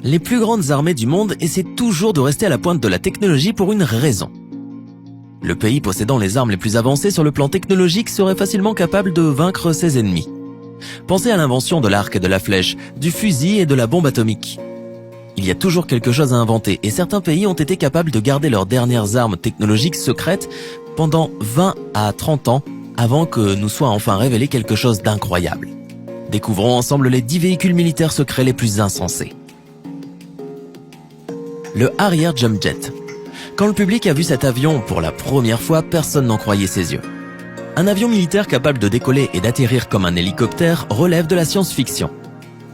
Les plus grandes armées du monde essaient toujours de rester à la pointe de la technologie pour une raison. Le pays possédant les armes les plus avancées sur le plan technologique serait facilement capable de vaincre ses ennemis. Pensez à l'invention de l'arc et de la flèche, du fusil et de la bombe atomique. Il y a toujours quelque chose à inventer et certains pays ont été capables de garder leurs dernières armes technologiques secrètes pendant 20 à 30 ans avant que nous soit enfin révélé quelque chose d'incroyable. Découvrons ensemble les 10 véhicules militaires secrets les plus insensés. Le Harrier Jump Jet. Quand le public a vu cet avion pour la première fois, personne n'en croyait ses yeux. Un avion militaire capable de décoller et d'atterrir comme un hélicoptère relève de la science-fiction.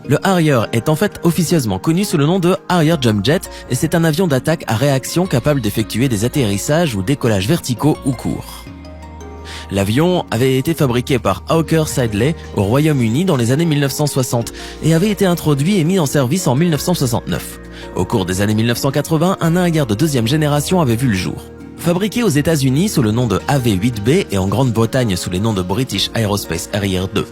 Le Harrier est en fait officieusement connu sous le nom de Harrier Jump Jet et c'est un avion d'attaque à réaction capable d'effectuer des atterrissages ou décollages verticaux ou courts. L'avion avait été fabriqué par Hawker Siddeley au Royaume-Uni dans les années 1960 et avait été introduit et mis en service en 1969. Au cours des années 1980, un Harrier de deuxième génération avait vu le jour. Fabriqué aux États-Unis sous le nom de AV-8B et en Grande-Bretagne sous les noms de British Aerospace Harrier 2.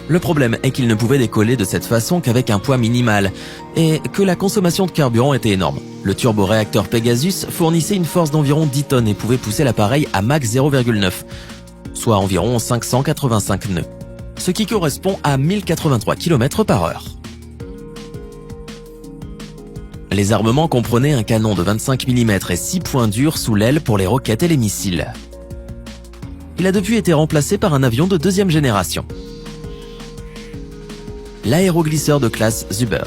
Le problème est qu'il ne pouvait décoller de cette façon qu'avec un poids minimal et que la consommation de carburant était énorme. Le turboréacteur Pegasus fournissait une force d'environ 10 tonnes et pouvait pousser l'appareil à Mach 0,9, soit environ 585 nœuds, ce qui correspond à 1083 km/h. Les armements comprenaient un canon de 25 mm et 6 points durs sous l'aile pour les roquettes et les missiles. Il a depuis été remplacé par un avion de deuxième génération. L'aéroglisseur de classe Zuber.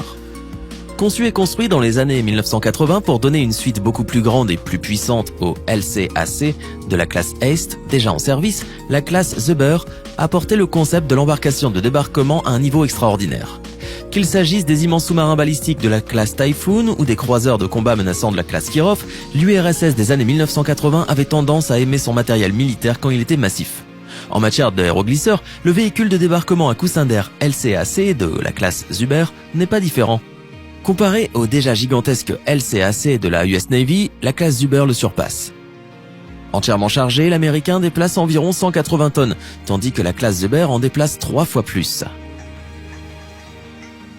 Conçu et construit dans les années 1980 pour donner une suite beaucoup plus grande et plus puissante au LCAC de la classe Ace, déjà en service, la classe Zuber a porté le concept de l'embarcation de débarquement à un niveau extraordinaire. Qu'il s'agisse des immenses sous-marins balistiques de la classe Typhoon ou des croiseurs de combat menaçants de la classe Kirov, l'URSS des années 1980 avait tendance à aimer son matériel militaire quand il était massif. En matière d'aéroglisseur, le véhicule de débarquement à coussin d'air LCAC de la classe Zuber n'est pas différent. Comparé au déjà gigantesque LCAC de la US Navy, la classe Zuber le surpasse. Entièrement chargé, l'américain déplace environ 180 tonnes, tandis que la classe Zuber en déplace 3 fois plus.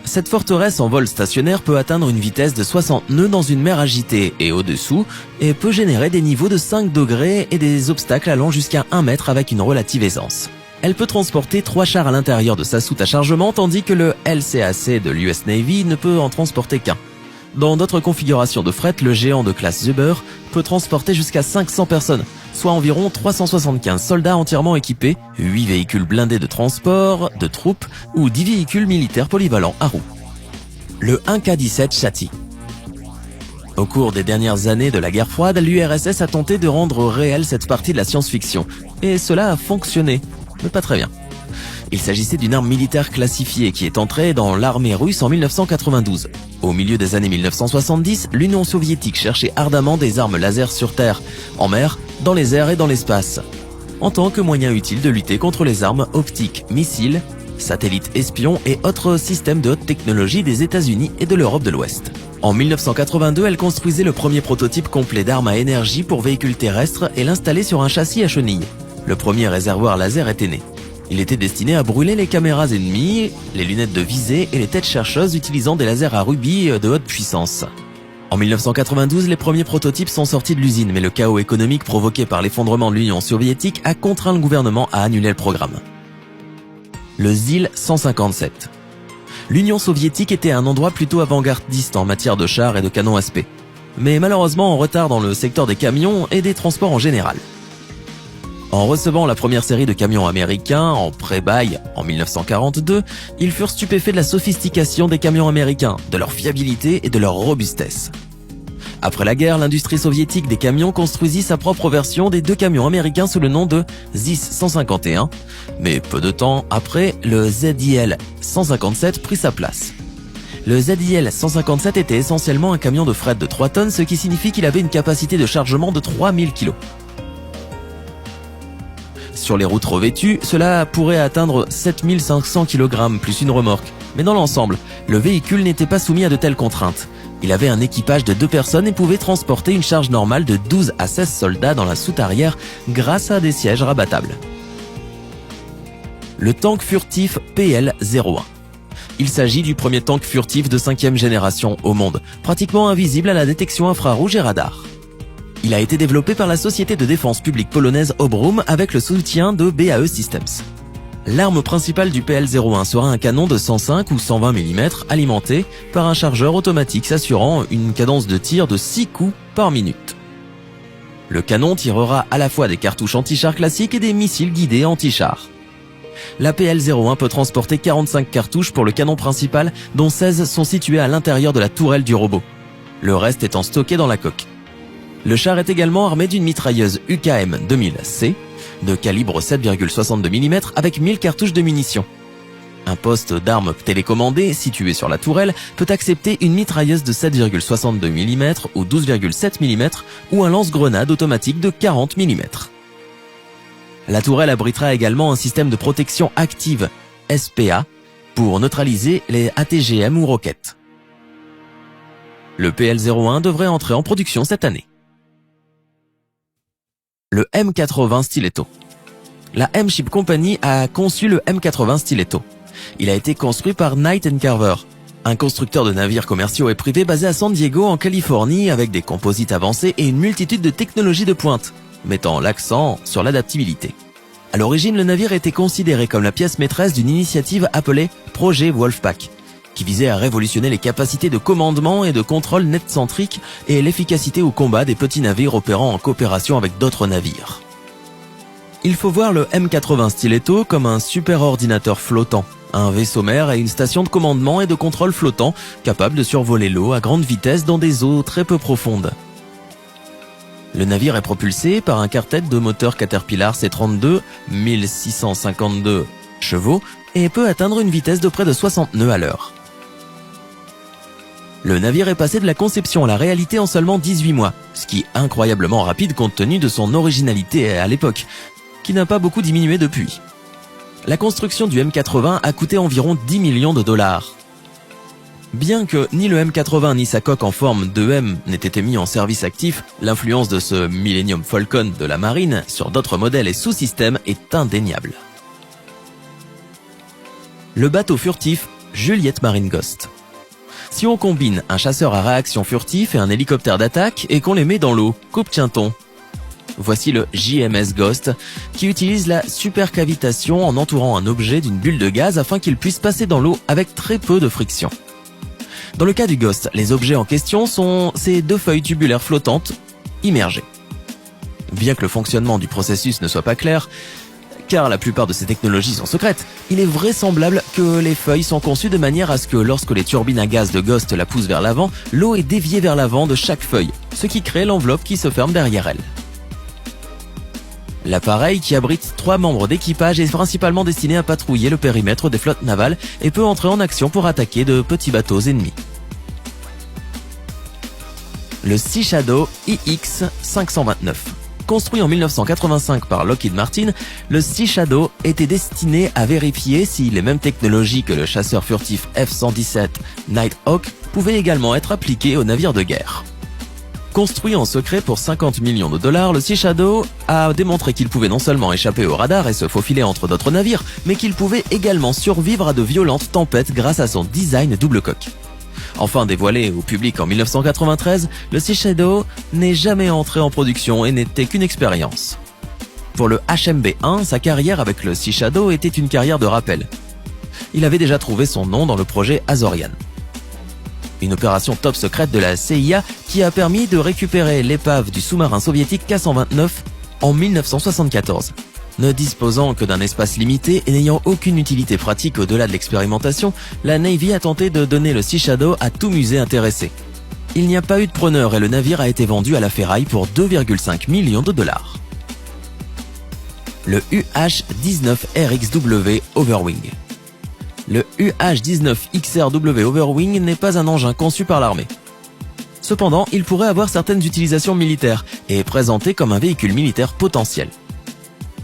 Cette forteresse en vol stationnaire peut atteindre une vitesse de 60 nœuds dans une mer agitée et au-dessous, et peut générer des niveaux de 5 degrés et des obstacles allant jusqu'à 1 mètre avec une relative aisance. Elle peut transporter 3 chars à l'intérieur de sa soute à chargement, tandis que le LCAC de l'US Navy ne peut en transporter qu'un. Dans d'autres configurations de fret, le géant de classe Zuber peut transporter jusqu'à 500 personnes, soit environ 375 soldats entièrement équipés, 8 véhicules blindés de transport, de troupes ou 10 véhicules militaires polyvalents à roues. Le 1K-17 Shati. Au cours des dernières années de la guerre froide, l'URSS a tenté de rendre réelle cette partie de la science-fiction, et cela a fonctionné, mais pas très bien. Il s'agissait d'une arme militaire classifiée qui est entrée dans l'armée russe en 1992. Au milieu des années 1970, l'Union soviétique cherchait ardemment des armes laser sur Terre, en mer, dans les airs et dans l'espace, en tant que moyen utile de lutter contre les armes optiques, missiles, satellites espions et autres systèmes de haute technologie des États-Unis et de l'Europe de l'Ouest. En 1982, elle construisait le premier prototype complet d'armes à énergie pour véhicules terrestres et l'installait sur un châssis à chenilles. Le premier réservoir laser était né. Il était destiné à brûler les caméras ennemies, les lunettes de visée et les têtes chercheuses utilisant des lasers à rubis de haute puissance. En 1992, les premiers prototypes sont sortis de l'usine, mais le chaos économique provoqué par l'effondrement de l'Union soviétique a contraint le gouvernement à annuler le programme. Le ZIL-157. L'Union soviétique était un endroit plutôt avant-gardiste en matière de chars et de canons aspect, mais malheureusement en retard dans le secteur des camions et des transports en général. En recevant la première série de camions américains en pré-bail en 1942, ils furent stupéfaits de la sophistication des camions américains, de leur fiabilité et de leur robustesse. Après la guerre, l'industrie soviétique des camions construisit sa propre version des 2 camions américains sous le nom de ZIS-151, mais peu de temps après, le ZIL-157 prit sa place. Le ZIL-157 était essentiellement un camion de fret de 3 tonnes, ce qui signifie qu'il avait une capacité de chargement de 3000 kg. Sur les routes revêtues, cela pourrait atteindre 7500 kg plus une remorque. Mais dans l'ensemble, le véhicule n'était pas soumis à de telles contraintes. Il avait un équipage de 2 personnes et pouvait transporter une charge normale de 12 à 16 soldats dans la soute arrière grâce à des sièges rabattables. Le tank furtif PL-01. Il s'agit du premier tank furtif de 5e génération au monde, pratiquement invisible à la détection infrarouge et radar. Il a été développé par la société de défense publique polonaise Obrum avec le soutien de BAE Systems. L'arme principale du PL-01 sera un canon de 105 ou 120 mm alimenté par un chargeur automatique s'assurant une cadence de tir de 6 coups par minute. Le canon tirera à la fois des cartouches anti-char classiques et des missiles guidés anti-char. La PL-01 peut transporter 45 cartouches pour le canon principal, dont 16 sont situées à l'intérieur de la tourelle du robot. Le reste étant stocké dans la coque. Le char est également armé d'une mitrailleuse UKM 2000C de calibre 7,62 mm avec 1000 cartouches de munitions. Un poste d'armes télécommandé situé sur la tourelle peut accepter une mitrailleuse de 7,62 mm ou 12,7 mm ou un lance-grenade automatique de 40 mm. La tourelle abritera également un système de protection active SPA pour neutraliser les ATGM ou roquettes. Le PL-01 devrait entrer en production cette année. Le M80 Stiletto. La M-Ship Company a conçu le M80 Stiletto. Il a été construit par Knight & Carver, un constructeur de navires commerciaux et privés basé à San Diego en Californie avec des composites avancés et une multitude de technologies de pointe, mettant l'accent sur l'adaptabilité. À l'origine, le navire était considéré comme la pièce maîtresse d'une initiative appelée Projet Wolfpack, qui visait à révolutionner les capacités de commandement et de contrôle net-centrique et l'efficacité au combat des petits navires opérant en coopération avec d'autres navires. Il faut voir le M80 Stiletto comme un super ordinateur flottant, un vaisseau mère et une station de commandement et de contrôle flottant capable de survoler l'eau à grande vitesse dans des eaux très peu profondes. Le navire est propulsé par un quartet de moteurs Caterpillar C32 1652 chevaux et peut atteindre une vitesse de près de 60 nœuds à l'heure. Le navire est passé de la conception à la réalité en seulement 18 mois, ce qui est incroyablement rapide compte tenu de son originalité à l'époque, qui n'a pas beaucoup diminué depuis. La construction du M80 a coûté environ 10 millions de dollars. Bien que ni le M80 ni sa coque en forme de M n'aient été mis en service actif, l'influence de ce Millennium Falcon de la marine sur d'autres modèles et sous-systèmes est indéniable. Le bateau furtif Juliette Marine Ghost. Si on combine un chasseur à réaction furtif et un hélicoptère d'attaque et qu'on les met dans l'eau, qu'obtient-on ? Voici le JMS Ghost, qui utilise la supercavitation en entourant un objet d'une bulle de gaz afin qu'il puisse passer dans l'eau avec très peu de friction. Dans le cas du Ghost, les objets en question sont ces deux feuilles tubulaires flottantes immergées. Bien que le fonctionnement du processus ne soit pas clair, car la plupart de ces technologies sont secrètes, il est vraisemblable que les feuilles sont conçues de manière à ce que lorsque les turbines à gaz de Ghost la poussent vers l'avant, l'eau est déviée vers l'avant de chaque feuille, ce qui crée l'enveloppe qui se ferme derrière elle. L'appareil, qui abrite 3 membres d'équipage, est principalement destiné à patrouiller le périmètre des flottes navales et peut entrer en action pour attaquer de petits bateaux ennemis. Le Sea Shadow IX-529. Construit en 1985 par Lockheed Martin, le Sea Shadow était destiné à vérifier si les mêmes technologies que le chasseur furtif F-117 Nighthawk pouvaient également être appliquées aux navires de guerre. Construit en secret pour 50 millions de dollars, le Sea Shadow a démontré qu'il pouvait non seulement échapper au radar et se faufiler entre d'autres navires, mais qu'il pouvait également survivre à de violentes tempêtes grâce à son design double coque. Enfin dévoilé au public en 1993, le Sea Shadow n'est jamais entré en production et n'était qu'une expérience. Pour le HMB-1, sa carrière avec le Sea Shadow était une carrière de rappel. Il avait déjà trouvé son nom dans le projet Azorian. Une opération top secrète de la CIA qui a permis de récupérer l'épave du sous-marin soviétique K-129 en 1974. Ne disposant que d'un espace limité et n'ayant aucune utilité pratique au-delà de l'expérimentation, la Navy a tenté de donner le Sea Shadow à tout musée intéressé. Il n'y a pas eu de preneur et le navire a été vendu à la ferraille pour 2,5 millions de dollars. Le UH-19RXW Overwing. Le UH-19XRW Overwing n'est pas un engin conçu par l'armée. Cependant, il pourrait avoir certaines utilisations militaires et est présenté comme un véhicule militaire potentiel.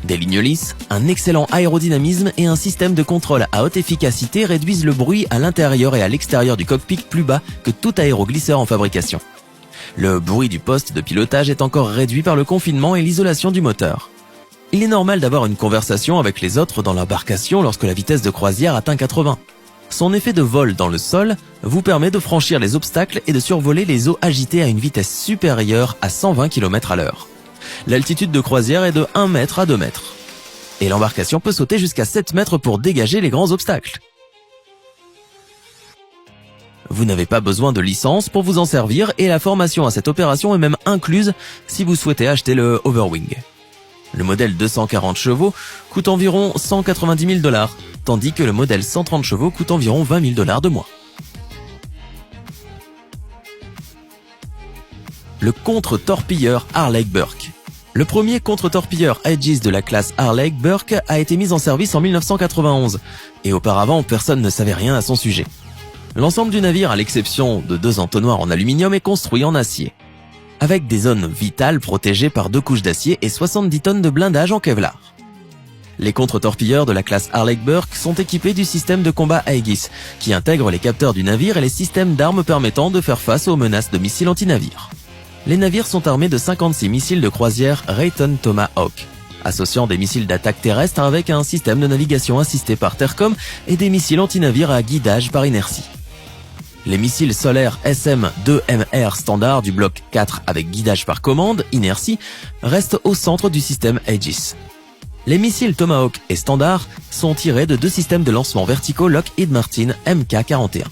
Des lignes lisses, un excellent aérodynamisme et un système de contrôle à haute efficacité réduisent le bruit à l'intérieur et à l'extérieur du cockpit plus bas que tout aéroglisseur en fabrication. Le bruit du poste de pilotage est encore réduit par le confinement et l'isolation du moteur. Il est normal d'avoir une conversation avec les autres dans l'embarcation lorsque la vitesse de croisière atteint 80. Son effet de vol dans le sol vous permet de franchir les obstacles et de survoler les eaux agitées à une vitesse supérieure à 120 km/h. L'altitude de croisière est de 1 mètre à 2 mètres. Et l'embarcation peut sauter jusqu'à 7 mètres pour dégager les grands obstacles. Vous n'avez pas besoin de licence pour vous en servir et la formation à cette opération est même incluse si vous souhaitez acheter le Overwing. Le modèle 240 chevaux coûte environ 190 000 $, tandis que le modèle 130 chevaux coûte environ 20 000 $ de moins. Le contre-torpilleur Harley-Burke. Le premier contre-torpilleur Aegis de la classe Harley-Burke a été mis en service en 1991, et auparavant personne ne savait rien à son sujet. L'ensemble du navire, à l'exception de 2 entonnoirs en aluminium, est construit en acier, avec des zones vitales protégées par 2 couches d'acier et 70 tonnes de blindage en Kevlar. Les contre-torpilleurs de la classe Harley-Burke sont équipés du système de combat Aegis, qui intègre les capteurs du navire et les systèmes d'armes permettant de faire face aux menaces de missiles anti-navires. Les navires sont armés de 56 missiles de croisière Raytheon Tomahawk, associant des missiles d'attaque terrestre avec un système de navigation assisté par Tercom et des missiles anti-navires à guidage par inertie. Les missiles solaires SM-2MR standard du bloc 4 avec guidage par commande, inertie, restent au centre du système Aegis. Les missiles Tomahawk et Standard sont tirés de 2 systèmes de lancement verticaux Lockheed Martin Mk-41.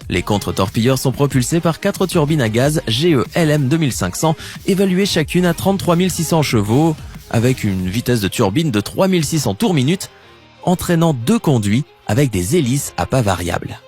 Les contre-torpilleurs sont propulsés par 4 turbines à gaz GE LM 2500, évaluées chacune à 33 600 chevaux, avec une vitesse de turbine de 3600 tours minute, entraînant 2 conduits avec des hélices à pas variables.